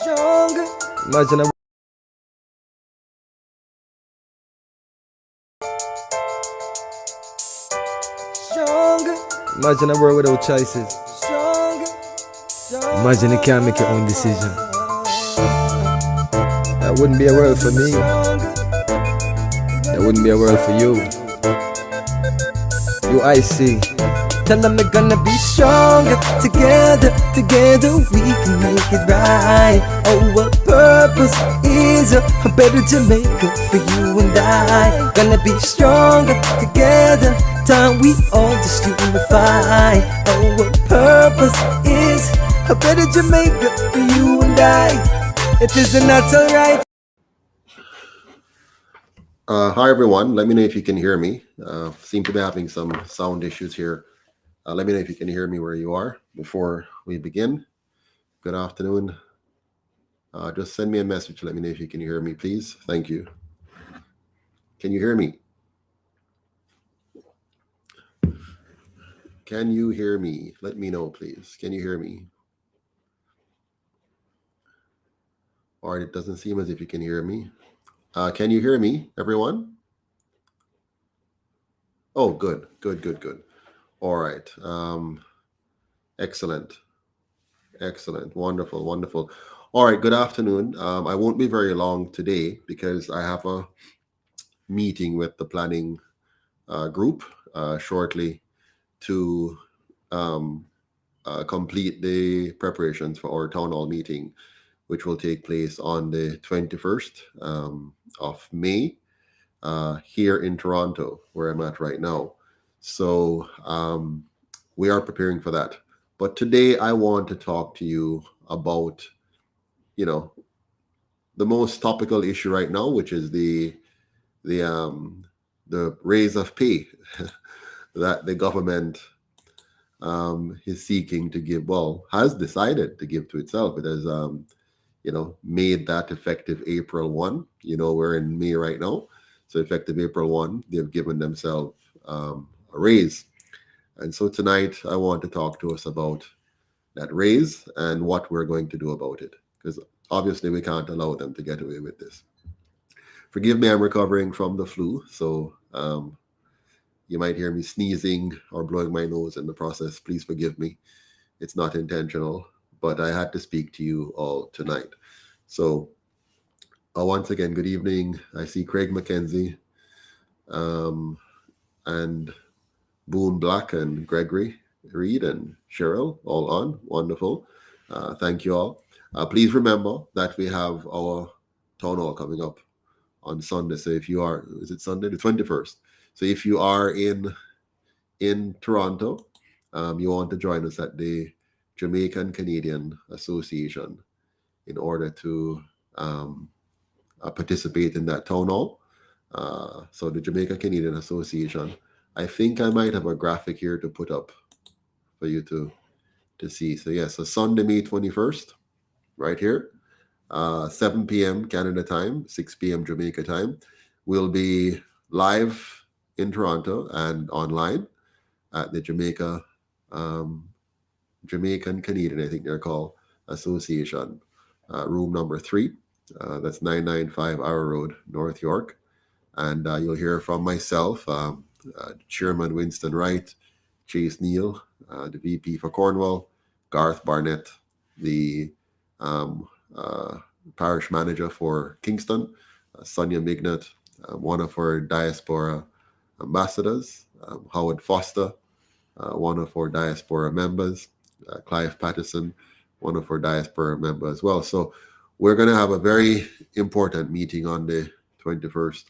Imagine a Imagine a world without choices. Imagine you can't make your own decision. That wouldn't be a world for me. That wouldn't be a world for you. UIC. Tell them we're gonna be stronger. Together we can make it right. Our purpose is a better Jamaica for you and I. Gonna be stronger together. Time we all just unify. Our purpose is a better Jamaica for you and I. It is not alright. Hi everyone, let me know if you can hear me. Seem to be having some sound issues here. Let me know if you can hear me where you are before we begin. Good afternoon. Just send me a message. Let me know if you can hear me, please. Thank you. Can you hear me? Can you hear me? Let me know, please. Can you hear me? All right, it doesn't seem as if you can hear me. Can you hear me, everyone? Oh, good. All right. Excellent. Wonderful. All right. Good afternoon. I won't be very long today because I have a meeting with the planning group shortly to complete the preparations for our town hall meeting, which will take place on the 21st of May here in Toronto, where I'm at right now. So we are preparing for that. But today I want to talk to you about, the most topical issue right now, which is the raise of pay that the government is seeking to give, has decided to give to itself. It has, made that effective April 1. We're in May right now. So effective April 1, they've given themselves a raise. And so tonight I want to talk to us about that raise and what we're going to do about it. Because obviously we can't allow them to get away with this. Forgive me, I'm recovering from the flu. So you might hear me sneezing or blowing my nose in the process. Please forgive me. It's not intentional, but I had to speak to you all tonight. So once again, good evening. I see Craig McKenzie and Boone Black and Gregory Reed and Cheryl all on. Wonderful. Thank you all. Please remember that we have our town hall coming up on Sunday. So if you are, is it Sunday? The 21st. So if you are in Toronto, you want to join us at the Jamaican Canadian Association in order to participate in that town hall. So the Jamaica Canadian Association, I think I might have a graphic here to put up for you to see. So yes, so Sunday, May 21st, right here, 7 p.m. Canada time, 6 p.m. Jamaica time. We'll be live in Toronto and online at the Jamaican Canadian, I think they're called, Association, room number 3. That's 995 Our Road, North York. And you'll hear from myself, Chairman Winston Wright, Chase Neal, the VP for Cornwall, Garth Barnett, the parish manager for Kingston, Sonia Mignot, one of our diaspora ambassadors, Howard Foster, one of our diaspora members, Clive Patterson, one of our diaspora members as well. So we're going to have a very important meeting on the 21st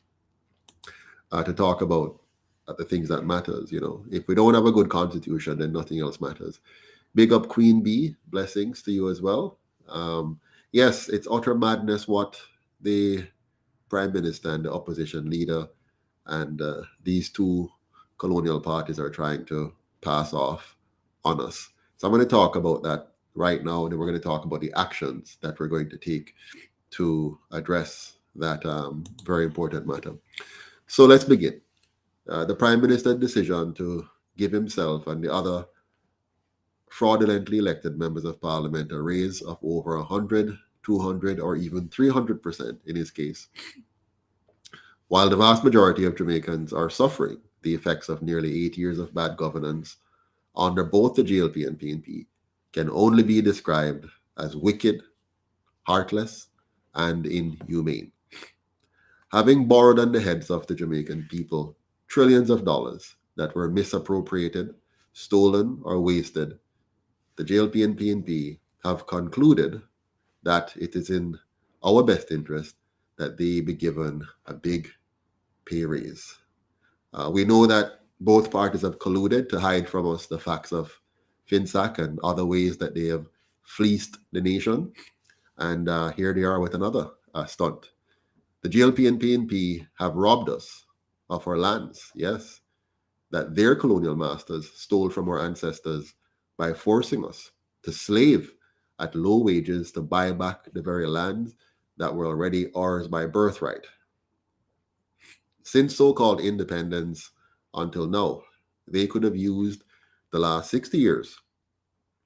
to talk about the things that matters. If we don't have a good constitution, then nothing else matters. Big up Queen Bee, blessings to you as well. Yes, it's utter madness what the Prime Minister and the opposition leader and these two colonial parties are trying to pass off on us. So I'm going to talk about that right now, and then we're going to talk about the actions that we're going to take to address that very important matter. So let's begin. The Prime Minister's decision to give himself and the other fraudulently elected members of Parliament a raise of over $120 200, or even 300% in his case. While the vast majority of Jamaicans are suffering the effects of nearly 8 years of bad governance under both the JLP and PNP, can only be described as wicked, heartless, and inhumane. Having borrowed on the heads of the Jamaican people trillions of dollars that were misappropriated, stolen, or wasted, the JLP and PNP have concluded that it is in our best interest that they be given a big pay raise. We know that both parties have colluded to hide from us the facts of FinSAC and other ways that they have fleeced the nation. And here they are with another stunt. The JLP and PNP have robbed us of our lands, yes, that their colonial masters stole from our ancestors by forcing us to slave at low wages to buy back the very lands that were already ours by birthright. Since so-called independence until now, they could have used the last 60 years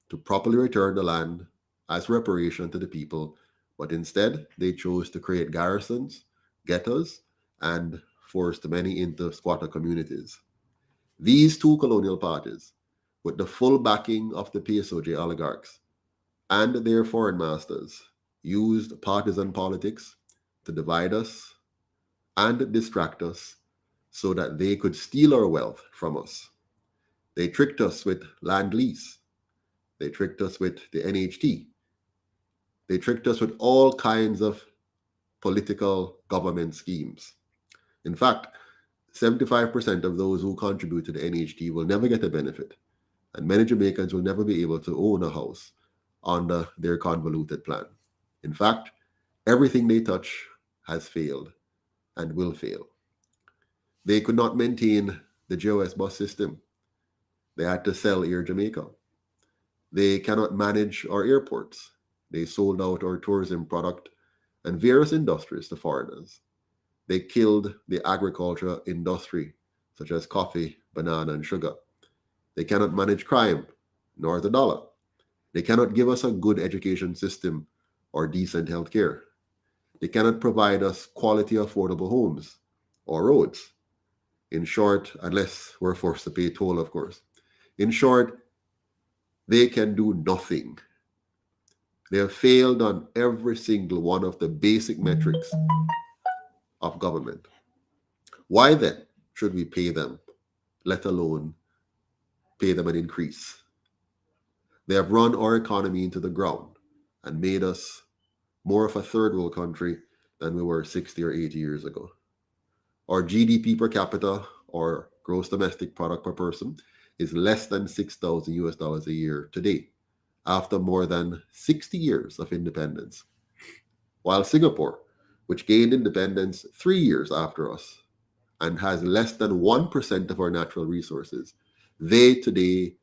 to properly return the land as reparation to the people, but instead they chose to create garrisons, ghettos, and forced many into squatter communities. These two colonial parties, with the full backing of the PSOJ oligarchs and their foreign masters, used partisan politics to divide us and distract us so that they could steal our wealth from us. They tricked us with land lease. They tricked us with the NHT. They tricked us with all kinds of political government schemes. In fact, 75% of those who contribute to the NHT will never get a benefit, and many Jamaicans will never be able to own a house under their convoluted plan. In fact, everything they touch has failed and will fail. They could not maintain the JOS bus system. They had to sell Air Jamaica. They cannot manage our airports. They sold out our tourism product and various industries to foreigners. They killed the agriculture industry, such as coffee, banana, and sugar. They cannot manage crime, nor the dollar. They cannot give us a good education system or decent health care. They cannot provide us quality, affordable homes or roads. In short, unless we're forced to pay toll, of course. In short, they can do nothing. They have failed on every single one of the basic metrics of government. Why then should we pay them, let alone pay them an increase? They have run our economy into the ground and made us more of a third world country than we were 60 or 80 years ago. Our GDP per capita, or gross domestic product per person, is less than $6,000 a year today, after more than 60 years of independence. While Singapore, which gained independence 3 years after us and has less than 1% of our natural resources, they today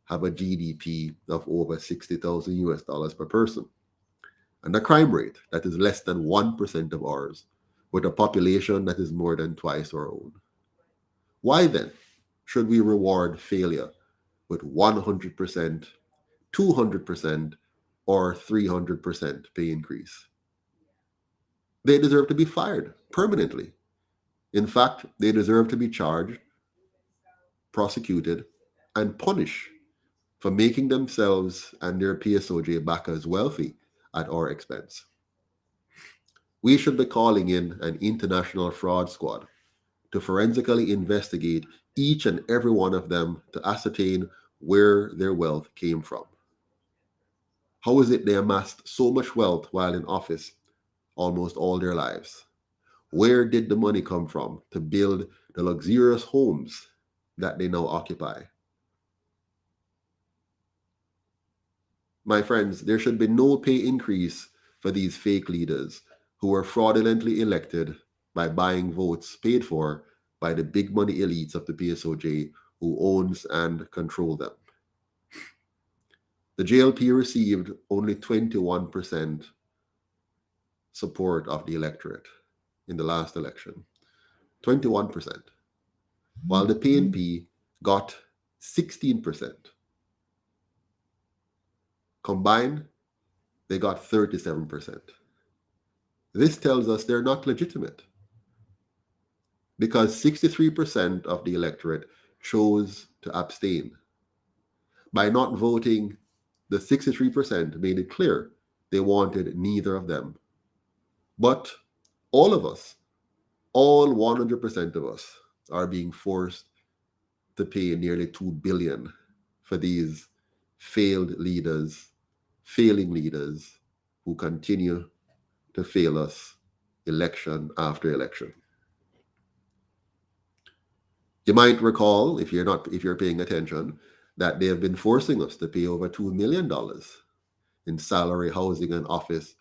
have a GDP of over $60,000 per person, and a crime rate that is less than 1% of ours, with a population that is more than twice our own. Why then should we reward failure with 100%, 200%, or 300% pay increase? They deserve to be fired permanently. In fact, they deserve to be charged, prosecuted, and punished for making themselves and their PSOJ backers wealthy at our expense. We should be calling in an international fraud squad to forensically investigate each and every one of them to ascertain where their wealth came from. How is it they amassed so much wealth while in office almost all their lives? Where did the money come from to build the luxurious homes that they now occupy? My friends, there should be no pay increase for these fake leaders who were fraudulently elected by buying votes paid for by the big money elites of the PSOJ who owns and control them. The JLP received only 21% support of the electorate in the last election. 21%. While the PNP got 16%. Combined, they got 37%. This tells us they're not legitimate, because 63% of the electorate chose to abstain. By not voting, the 63% made it clear they wanted neither of them. But all of us, all 100% of us, are being forced to pay nearly $2 billion for these failing leaders who continue to fail us election after election. You might recall, if you're paying attention, that they have been forcing us to pay over $2 million in salary, housing, and office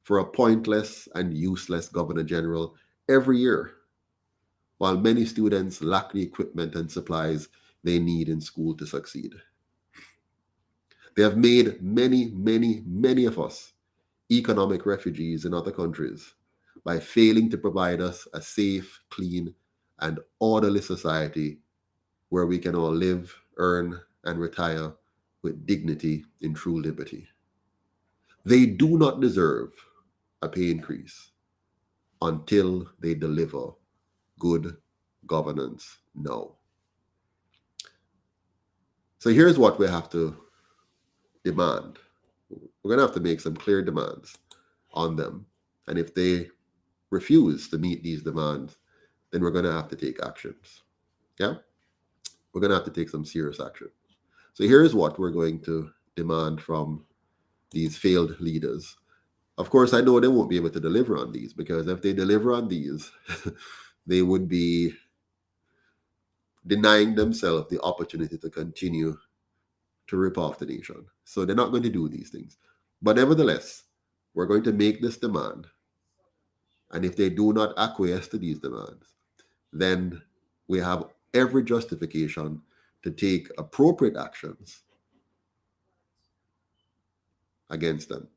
for a pointless and useless Governor General every year, while many students lack the equipment and supplies they need in school to succeed. They have made many of us economic refugees in other countries by failing to provide us a safe, clean, and orderly society where we can all live, earn, and retire with dignity in true liberty. They do not deserve a pay increase until they deliver good governance now. So here's what we have to demand. We're going to have to make some clear demands on them. And if they refuse to meet these demands, then we're going to have to take actions. Yeah? We're going to have to take some serious action. So here's what we're going to demand from these failed leaders. Of course, I know they won't be able to deliver on these, because if they deliver on these, they would be denying themselves the opportunity to continue to rip off the nation. So they're not going to do these things. But nevertheless, we're going to make this demand. And if they do not acquiesce to these demands, then we have every justification to take appropriate actions against them.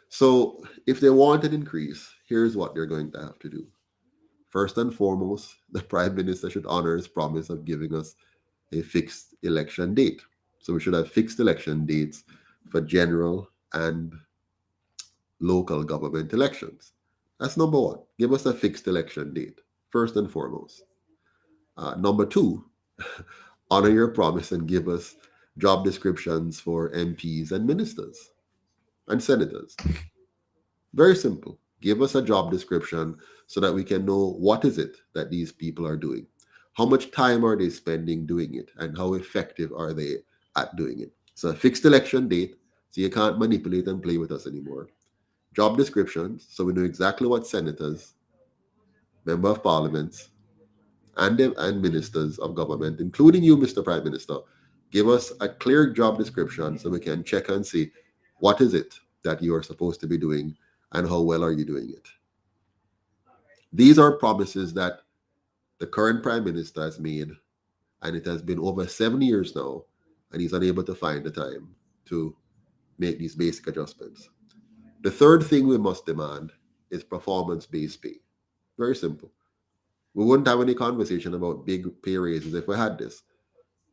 So if they want an increase, here's what they're going to have to do. First and foremost, the Prime Minister should honor his promise of giving us a fixed election date. So we should have fixed election dates for general and local government elections. That's number one. Give us a fixed election date, first and foremost. Number two, honor your promise and give us job descriptions for MPs and ministers and senators. Very simple. Give us a job description so that we can know what is it that these people are doing. How much time are they spending doing it, and how effective are they at doing it? So a fixed election date, so you can't manipulate and play with us anymore. Job descriptions, so we know exactly what senators, member of parliaments, and ministers of government, including you, Mr. Prime Minister, give us a clear job description so we can check and see what is it that you are supposed to be doing and how well are you doing it. These are promises that the current Prime Minister has made, and it has been over 7 years now, and he's unable to find the time to make these basic adjustments. The third thing we must demand is performance-based pay. Very simple. We wouldn't have any conversation about big pay raises if we had this.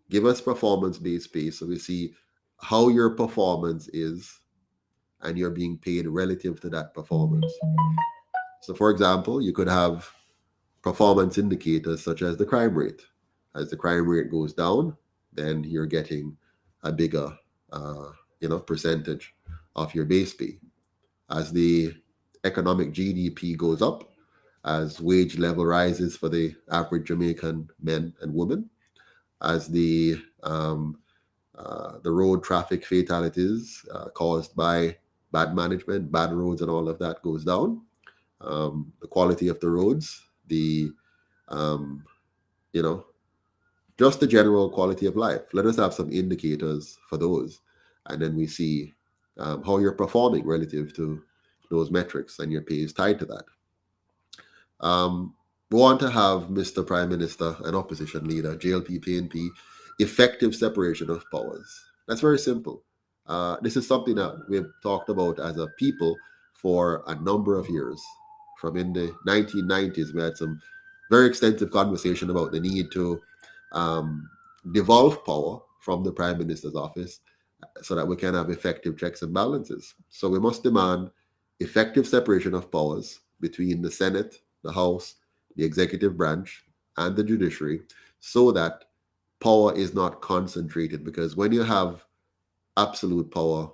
Give us performance-based pay so we see how your performance is and you're being paid relative to that performance. So for example, you could have performance indicators such as the crime rate. As the crime rate goes down, then you're getting a bigger percentage of your base pay. As the economic GDP goes up, as wage level rises for the average Jamaican men and women, as the road traffic fatalities caused by bad management, bad roads, and all of that goes down, the quality of the roads, just the general quality of life. Let us have some indicators for those, and then we see how you're performing relative to those metrics, and your pay is tied to that. We want to have, Mr. Prime Minister and opposition leader, JLP, PNP, effective separation of powers. That's very simple. This is something that we've talked about as a people for a number of years. From in the 1990s, we had some very extensive conversation about the need to devolve power from the Prime Minister's office so that we can have effective checks and balances. So we must demand effective separation of powers between the Senate, the House, the executive branch, and the judiciary, so that power is not concentrated. Because when you have absolute power,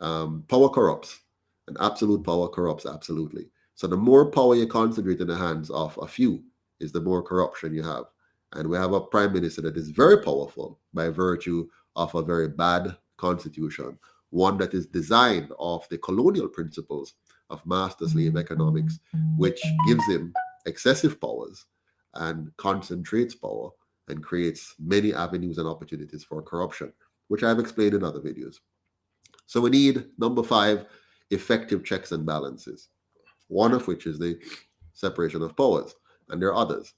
power corrupts, and absolute power corrupts absolutely. So the more power you concentrate in the hands of a few is the more corruption you have. And we have a prime minister that is very powerful by virtue of a very bad constitution, one that is designed off the colonial principles of master slave economics, which gives him excessive powers and concentrates power and creates many avenues and opportunities for corruption, which I've explained in other videos. So we need, number 5, effective checks and balances, one of which is the separation of powers, and there are others.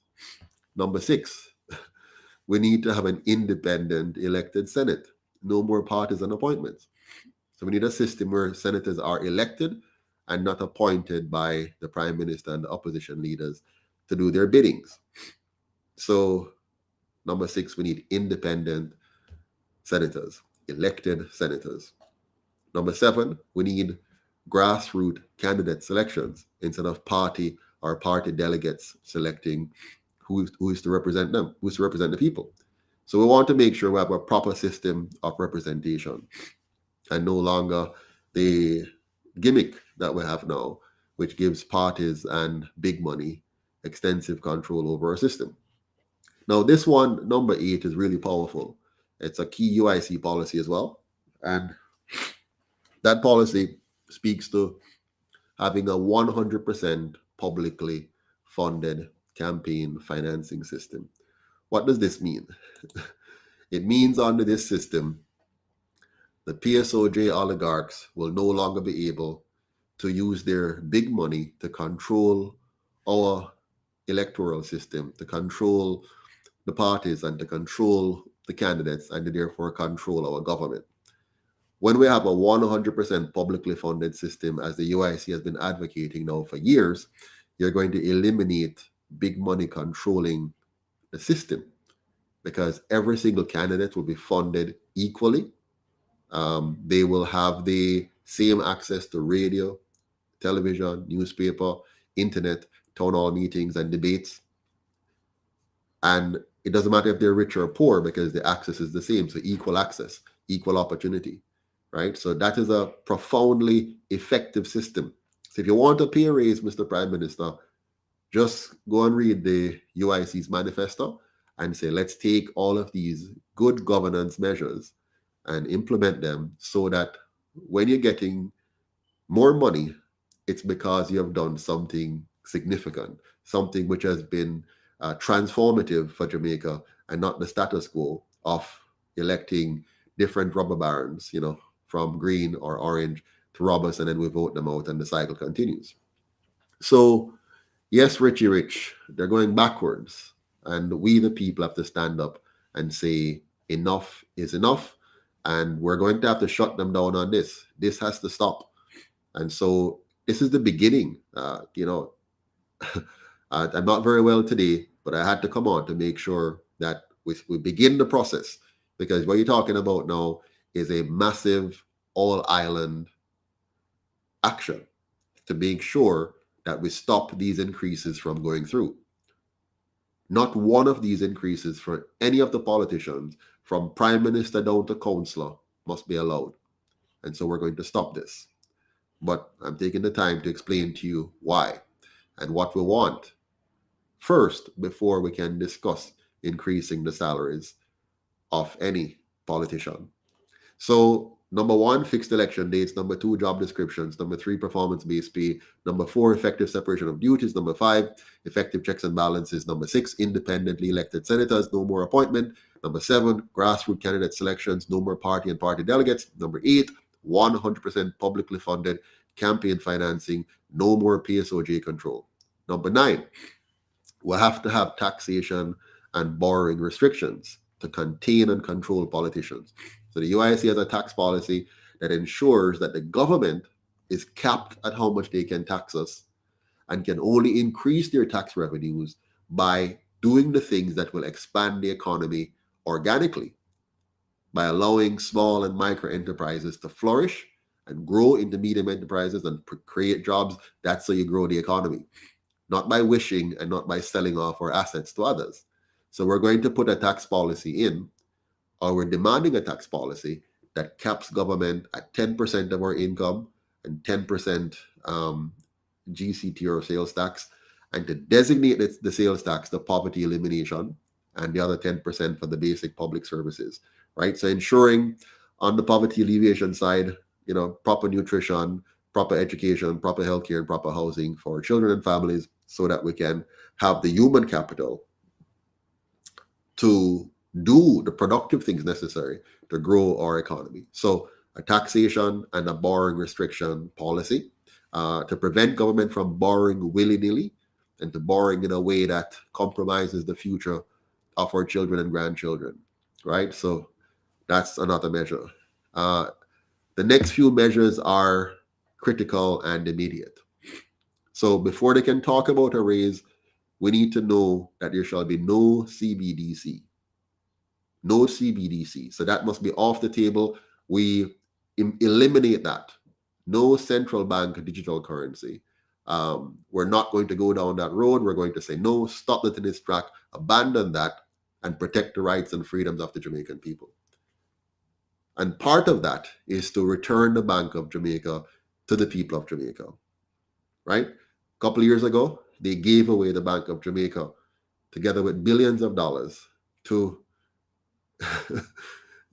Number 6, we need to have an independent elected Senate, no more partisan appointments. So we need a system where senators are elected and not appointed by the prime minister and the opposition leaders to do their biddings. So number 6, we need independent senators, elected senators. Number 7, we need grassroots candidate selections instead of party or party delegates selecting who is to represent them, who's to represent the people. So we want to make sure we have a proper system of representation and no longer the gimmick that we have now, which gives parties and big money extensive control over our system. Now, this one, number 8, is really powerful. It's a key UIC policy as well. And that policy speaks to having a 100% publicly funded campaign financing system. What does this mean? It means under this system, the PSOJ oligarchs will no longer be able to use their big money to control our electoral system, to control the parties and to control the candidates, and to therefore control our government. When we have a 100% publicly funded system, as the UIC has been advocating now for years, you're going to eliminate big money controlling the system, because every single candidate will be funded equally. They will have the same access to radio, television, newspaper, internet, town hall meetings, and debates. And it doesn't matter if they're rich or poor, because the access is the same. So equal access, equal opportunity, right? So that is a profoundly effective system. So if you want a pay raise, Mr. Prime Minister, just go and read the UIC's manifesto and say, let's take all of these good governance measures and implement them so that when you're getting more money, it's because you have done something significant, something which has been transformative for Jamaica, and not the status quo of electing different rubber barons, from green or orange to robbers, and then we vote them out and the cycle continues. So yes, Richie Rich, they're going backwards, and we the people have to stand up and say enough is enough, and we're going to have to shut them down on this. This has to stop. And so this is the beginning. I'm not very well today, but I had to come on to make sure that we begin the process, because what you're talking about now is a massive all-island action to make sure that we stop these increases from going through. Not one of these increases for any of the politicians, from prime minister down to councillor, must be allowed. And so we're going to stop this. But I'm taking the time to explain to you why and what we want first before we can discuss increasing the salaries of any politician. So number 1, fixed election dates. Number 2, job descriptions. Number 3, performance-based pay. Number 4, effective separation of duties. Number 5, effective checks and balances. Number 6, independently elected senators, no more appointment. Number 7, grassroots candidate selections, no more party and party delegates. Number 8, 100% publicly funded campaign financing, no more PSOJ control. Number 9, we have to have taxation and borrowing restrictions to contain and control politicians. So the UIC has a tax policy that ensures that the government is capped at how much they can tax us, and can only increase their tax revenues by doing the things that will expand the economy organically. by allowing small and micro enterprises to flourish and grow into medium enterprises and create jobs. That's how you grow the economy, not by wishing and not by selling off our assets to others. So we're going to put a tax policy in, or we're demanding a tax policy that caps government at 10% of our income and 10% GCT or sales tax, and to designate the sales tax the poverty elimination and the other 10% for the basic public services, right? So ensuring on the poverty alleviation side, proper nutrition, proper education, proper healthcare, and proper housing for children and families, so that we can have the human capital to do the productive things necessary to grow our economy. So a taxation and a borrowing restriction policy to prevent government from borrowing willy-nilly and to borrowing in a way that compromises the future of our children and grandchildren, right? So that's another measure. The next few measures are critical and immediate. So before they can talk about a raise, we need to know that there shall be no CBDC. No CBDC. So that must be off the table. We eliminate that. No central bank digital currency. We're not going to go down that road. We're going to say, no, stop the tennis track, abandon that, and protect the rights and freedoms of the Jamaican people. And part of that is to return the Bank of Jamaica to the people of Jamaica, right? A couple of years ago, they gave away the Bank of Jamaica together with billions of dollars to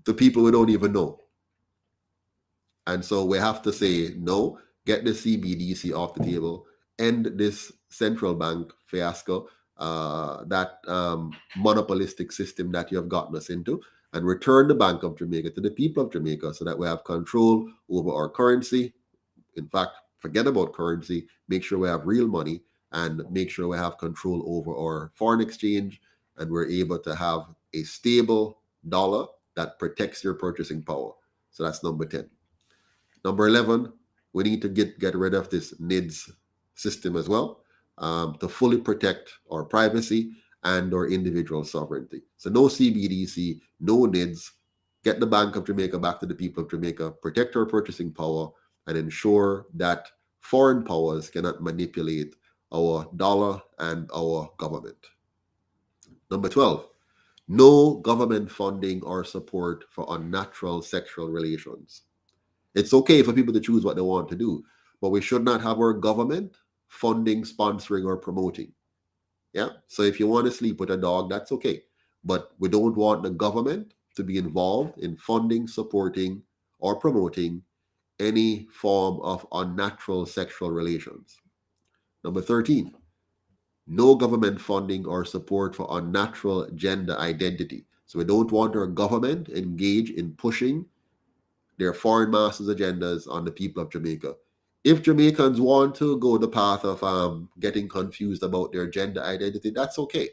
to people we don't even know. And so we have to say, no, get the CBDC off the table, end this central bank fiasco, that monopolistic system that you have gotten us into, and return the Bank of Jamaica to the people of Jamaica so that we have control over our currency. In fact, forget about currency, make sure we have real money, and make sure we have control over our foreign exchange, and we're able to have a stable dollar that protects your purchasing power. So that's number 10. Number 11, we need to get rid of this NIDS system as well, to fully protect our privacy and our individual sovereignty. So no CBDC, no NIDS, get the Bank of Jamaica back to the people of Jamaica, protect our purchasing power, and ensure that foreign powers cannot manipulate our dollar and our government. Number 12, no government funding or support for unnatural sexual relations. It's okay for people to choose what they want to do, but we should not have our government funding, sponsoring, or promoting. Yeah. So if you want to sleep with a dog, that's okay. But we don't want the government to be involved in funding, supporting, or promoting any form of unnatural sexual relations. Number 13, no government funding or support for unnatural gender identity. So we don't want our government engaged in pushing their foreign masters' agendas on the people of Jamaica. If Jamaicans want to go the path of getting confused about their gender identity, that's okay.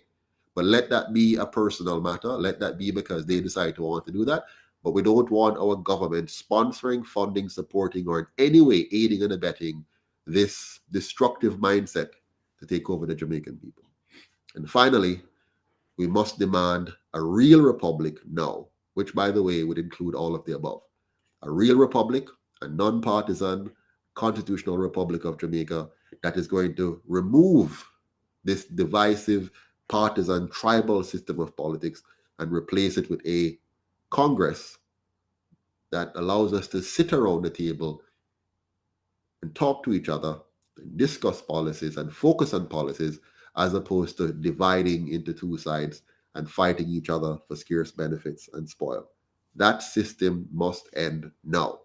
But let that be a personal matter. Let that be because they decide to want to do that. But we don't want our government sponsoring, funding, supporting, or in any way aiding and abetting this destructive mindset to take over the Jamaican people. And finally, we must demand a real republic now, which, by the way, would include all of the above. A real republic, a non-partisan constitutional republic of Jamaica that is going to remove this divisive, partisan, tribal system of politics and replace it with a Congress that allows us to sit around the table and talk to each other, and discuss policies and focus on policies, as opposed to dividing into two sides and fighting each other for scarce benefits and spoil. That system must end now.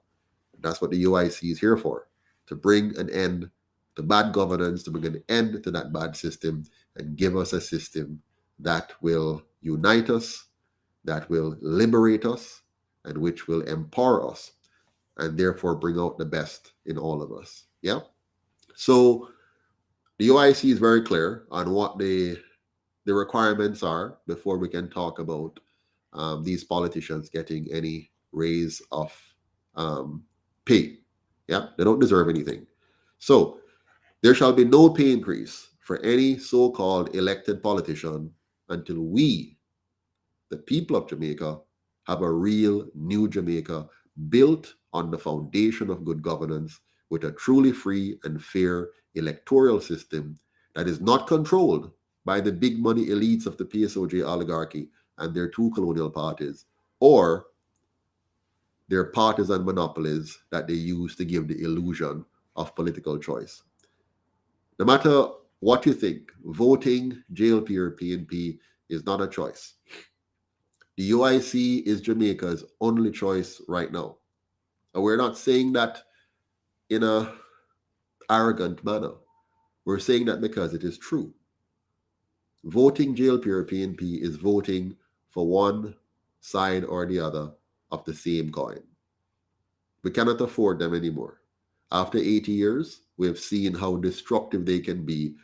That's what the UIC is here for, to bring an end to bad governance, to bring an end to that bad system, and give us a system that will unite us, that will liberate us, and which will empower us, and therefore bring out the best in all of us. Yeah? So the UIC is very clear on what the requirements are before we can talk about these politicians getting any raise of pay. Yeah, they don't deserve anything. So there shall be no pay increase for any so-called elected politician until we, the people of Jamaica, have a real new Jamaica built on the foundation of good governance with a truly free and fair electoral system that is not controlled by the big money elites of the PSOJ oligarchy and their two colonial parties, or their partisan monopolies that they use to give the illusion of political choice. No matter what you think, voting JLP or PNP is not a choice. The UIC is Jamaica's only choice right now. And we're not saying that in a arrogant manner. We're saying that because it is true. Voting JLP or PNP is voting for one side or the other of the same coin. We cannot afford them anymore. After 80 years, we have seen how destructive they can be,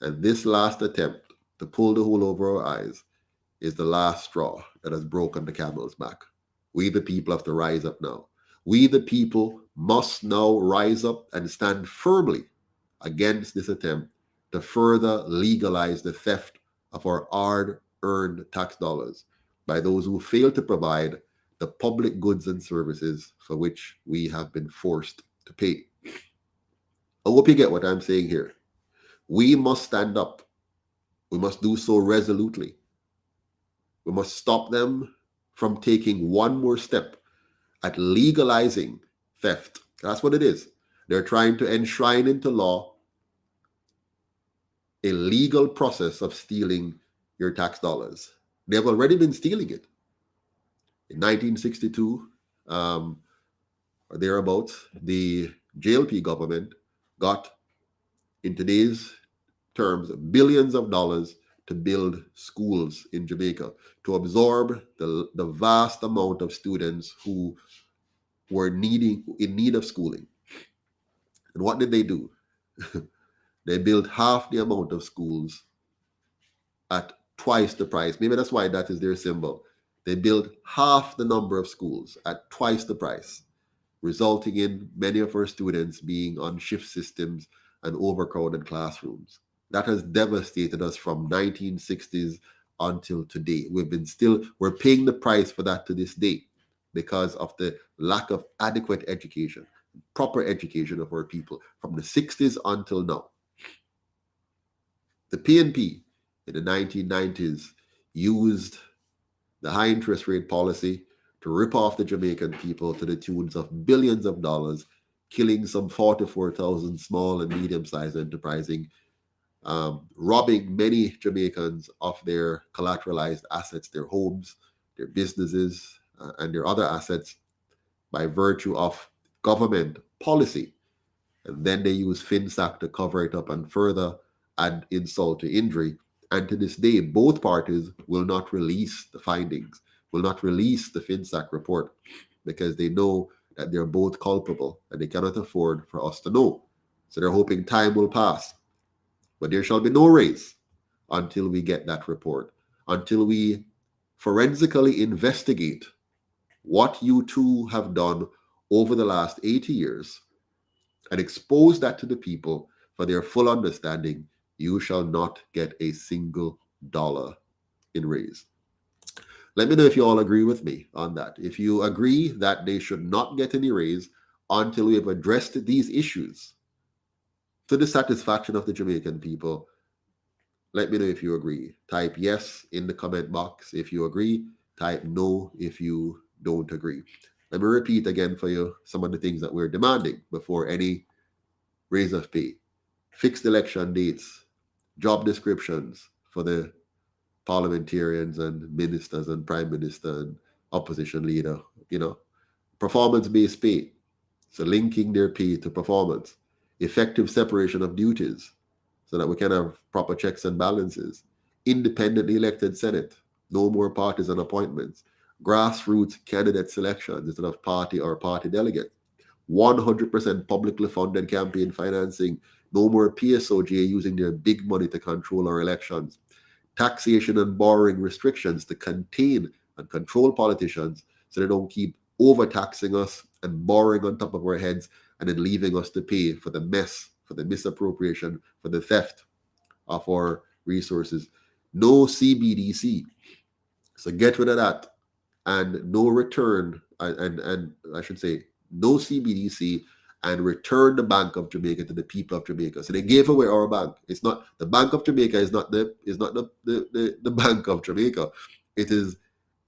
and this last attempt to pull the wool over our eyes is the last straw that has broken the camel's back. We the people have to rise up now. We the people must now rise up and stand firmly against this attempt to further legalize the theft of our hard-earned tax dollars by those who fail to provide the public goods and services for which we have been forced to pay. I hope you get what I'm saying here. We must stand up. We must do so resolutely. We must stop them from taking one more step at legalizing theft. That's what it is. They're trying to enshrine into law a legal process of stealing your tax dollars. They've already been stealing it. In 1962, or thereabouts, the JLP government got, in today's terms, billions of dollars to build schools in Jamaica, to absorb the vast amount of students who were in need of schooling. And what did they do? They built half the amount of schools at twice the price. Maybe that's why that is their symbol. They built half the number of schools at twice the price, resulting in many of our students being on shift systems and overcrowded classrooms. That has devastated us from 1960s until today. We're paying the price for that to this day because of the lack of adequate education, proper education of our people from the 60s until now. The PNP in the 1990s used the high interest rate policy to rip off the Jamaican people to the tunes of billions of dollars, killing some 44,000 small and medium-sized enterprising, robbing many Jamaicans of their collateralized assets, their homes, their businesses, and their other assets by virtue of government policy. And then they use FinSac to cover it up and further add insult to injury. And to this day, both parties will not release the findings, will not release the FinSac report, because they know that they're both culpable and they cannot afford for us to know. So they're hoping time will pass. But there shall be no raise until we get that report, until we forensically investigate what you two have done over the last 80 years and expose that to the people for their full understanding. You shall not get a single dollar in raise. Let me know if you all agree with me on that. If you agree that they should not get any raise until we have addressed these issues to the satisfaction of the Jamaican people, let me know if you agree. Type yes in the comment box if you agree. Type no if you don't agree. Let me repeat again for you some of the things that we're demanding before any raise of pay. Fixed election dates, job descriptions for the parliamentarians and ministers and prime minister and opposition leader, performance-based pay. So linking their pay to performance, effective separation of duties so that we can have proper checks and balances, independently elected Senate, no more partisan appointments, grassroots candidate selections instead of party or party delegate, 100% publicly funded campaign financing, no more PSOJ using their big money to control our elections, taxation and borrowing restrictions to contain and control politicians so they don't keep overtaxing us and borrowing on top of our heads and then leaving us to pay for the mess, for the misappropriation, for the theft of our resources. No CBDC. So get rid of that. and no return, and I should say no CBDC, and return the Bank of Jamaica to the people of Jamaica. So they gave away our bank. It's not the Bank of Jamaica is not the Bank of Jamaica. It is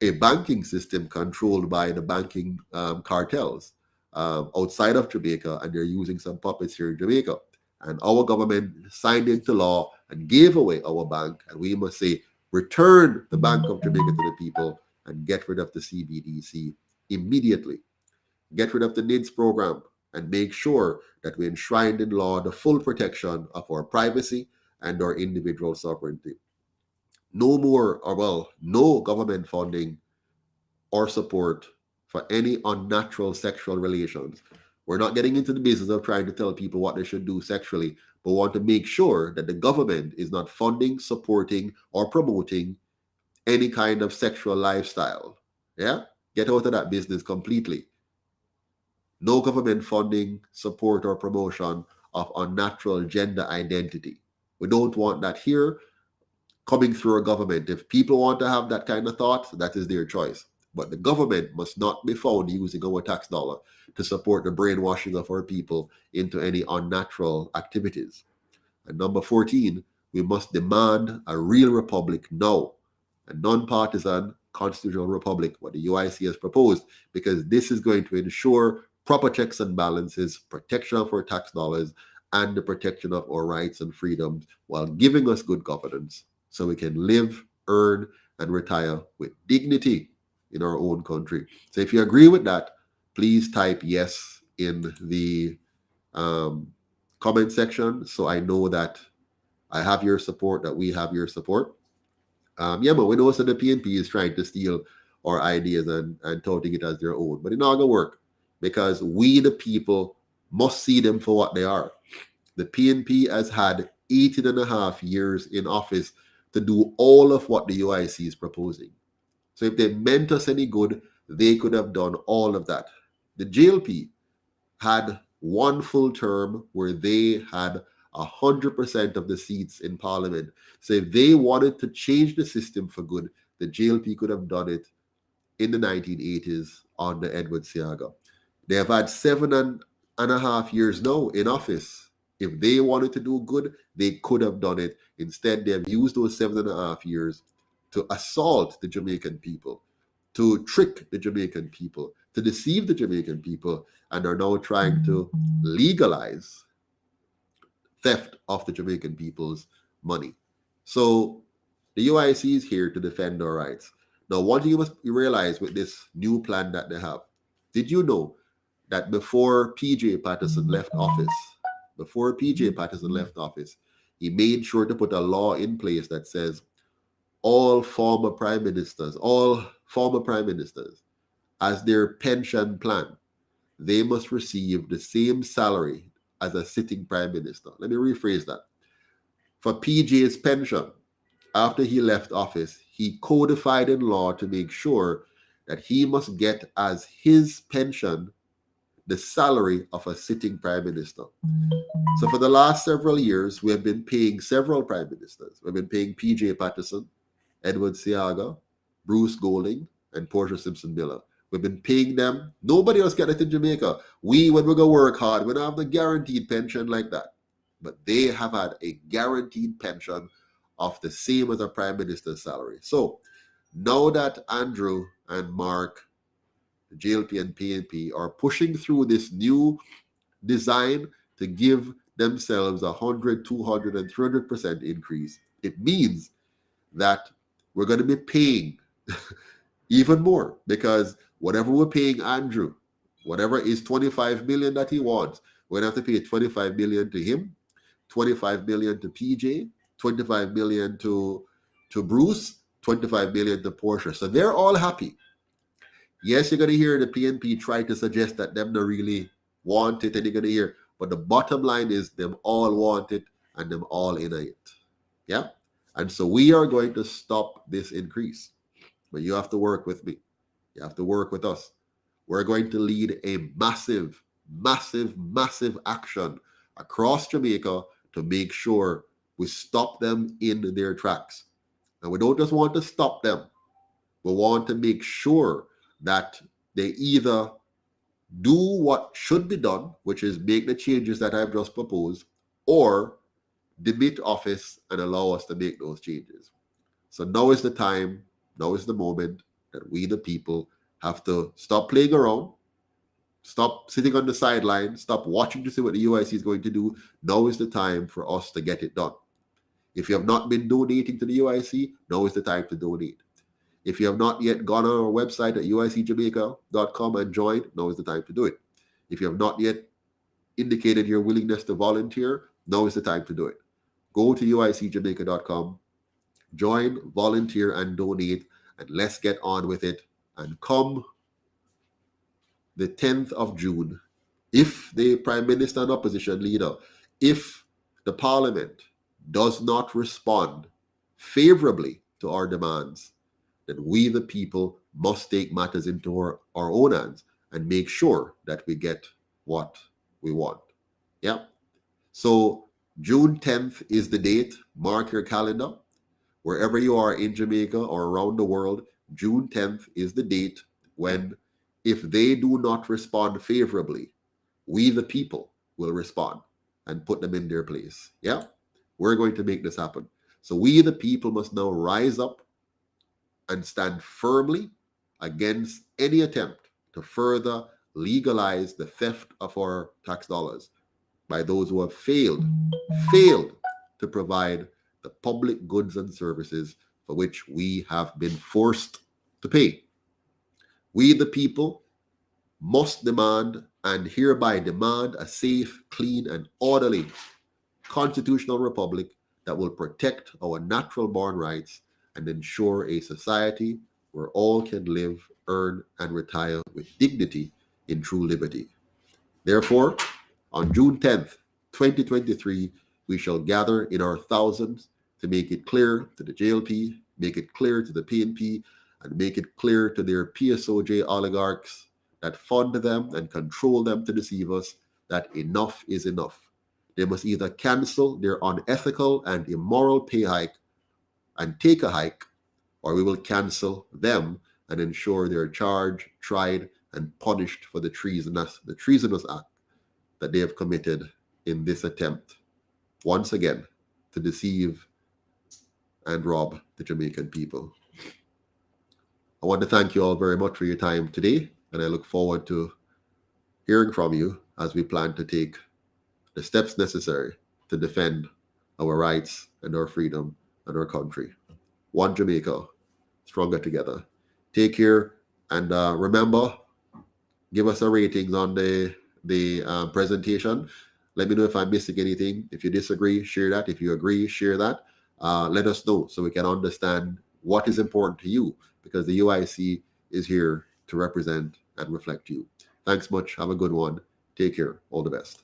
a banking system controlled by the banking cartels outside of Jamaica, and they're using some puppets here in Jamaica. And our government signed into law and gave away our bank, and we must say, return the Bank of Jamaica to the people and get rid of the CBDC immediately. Get rid of the NIDS program and make sure that we enshrine in law the full protection of our privacy and our individual sovereignty. No more, or well, no government funding or support for any unnatural sexual relations. We're not getting into the business of trying to tell people what they should do sexually, but want to make sure that the government is not funding, supporting, or promoting any kind of sexual lifestyle. Yeah? Get out of that business completely. No government funding, support, or promotion of unnatural gender identity. We don't want that here coming through a government. If people want to have that kind of thought, that is their choice. But the government must not be found using our tax dollar to support the brainwashing of our people into any unnatural activities. And number 14, we must demand a real republic now, a non-partisan constitutional republic, what the UIC has proposed, because this is going to ensure proper checks and balances, protection of our tax dollars, and the protection of our rights and freedoms while giving us good governance so we can live, earn, and retire with dignity in our own country. So if you agree with that, please type yes in the comment section so I know that I have your support, that we have your support. But we know that the PNP is trying to steal our ideas and touting it as their own. But it's not going to work because we, the people, must see them for what they are. The PNP has had 18.5 years in office to do all of what the UIC is proposing. So if they meant us any good, they could have done all of that. The JLP had one full term where they had 100% of the seats in Parliament. So if they wanted to change the system for good, the JLP could have done it in the 1980s under Edward Seaga. They have had 7.5 years now in office. If they wanted to do good, they could have done it. Instead, they have used those 7.5 years to assault the Jamaican people, to trick the Jamaican people, to deceive the Jamaican people, and are now trying to legalize theft of the Jamaican people's money. So the UIC is here to defend our rights. Now, one thing you must realize with this new plan that they have, did you know that before PJ Patterson left office, he made sure to put a law in place that says all former prime ministers, as their pension plan, they must receive the same salary as a sitting prime minister. Let me rephrase that. For PJ's pension, after he left office, he codified in law to make sure that he must get as his pension the salary of a sitting prime minister. So for the last several years, we have been paying several prime ministers. We've been paying PJ Patterson, Edward Seaga, Bruce Golding, and Portia Simpson Miller. We've been paying them. Nobody else get it in Jamaica. We, when we go work hard, we don't have the guaranteed pension like that. But they have had a guaranteed pension of the same as a prime minister's salary. So now that Andrew and Mark, the JLP and PNP, are pushing through this new design to give themselves 100, 200, and 300% increase, it means that we're going to be paying even more, because whatever we're paying Andrew, whatever is 25 million that he wants, we're going to have to pay 25 million to him, 25 million to PJ, 25 million to Bruce, 25 million to Portia. So they're all happy. Yes, you're going to hear the PNP try to suggest that them don't really want it, and you're going to hear, but the bottom line is them all want it and them all in it. Yeah? And so we are going to stop this increase. But you have to work with me. You have to work with us. We're going to lead a massive, massive, massive action across Jamaica to make sure we stop them in their tracks. And we don't just want to stop them, We want to make sure that they either do what should be done, which is make the changes that I've just proposed, or demit office and allow us to make those changes. So now is the time, now is the moment that we, the people, have to stop playing around, stop sitting on the sideline, stop watching to see what the UIC is going to do. Now is the time for us to get it done. If you have not been donating to the UIC, now is the time to donate. If you have not yet gone on our website at uicjamaica.com and joined, now is the time to do it. If you have not yet indicated your willingness to volunteer, now is the time to do it. Go to uicjamaica.com, join, volunteer, and donate, and let's get on with it. And come the 10th of June, if the Prime Minister and Opposition Leader, if the Parliament does not respond favorably to our demands, then we, the people, must take matters into our own hands and make sure that we get what we want. Yeah. So June 10th is the date. Mark your calendar. Wherever you are in Jamaica or around the world, June 10th is the date when, if they do not respond favorably, we, the people, will respond and put them in their place. Yeah. We're going to make this happen. So we, the people, must now rise up and stand firmly against any attempt to further legalize the theft of our tax dollars by those who have failed to provide the public goods and services for which we have been forced to pay. We, the people, must demand and hereby demand a safe, clean, and orderly constitutional republic that will protect our natural-born rights and ensure a society where all can live, earn, and retire with dignity in true liberty. Therefore, on June 10th, 2023, we shall gather in our thousands to make it clear to the JLP, make it clear to the PNP, and make it clear to their PSOJ oligarchs that fund them and control them to deceive us that enough is enough. They must either cancel their unethical and immoral pay hike and take a hike, or we will cancel them and ensure they are charged, tried, and punished for the treasonous act that they have committed in this attempt, once again, to deceive and rob the Jamaican people. I want to thank you all very much for your time today, and I look forward to hearing from you as we plan to take the steps necessary to defend our rights and our freedom and our country. One Jamaica, stronger together. Take care, and remember, give us a ratings on the presentation. Let me know if I'm missing anything. If you disagree, share that. If you agree, share that. Let us know so we can understand what is important to you, because the UIC is here to represent and reflect you. Thanks much. Have a good one. Take care. All the best.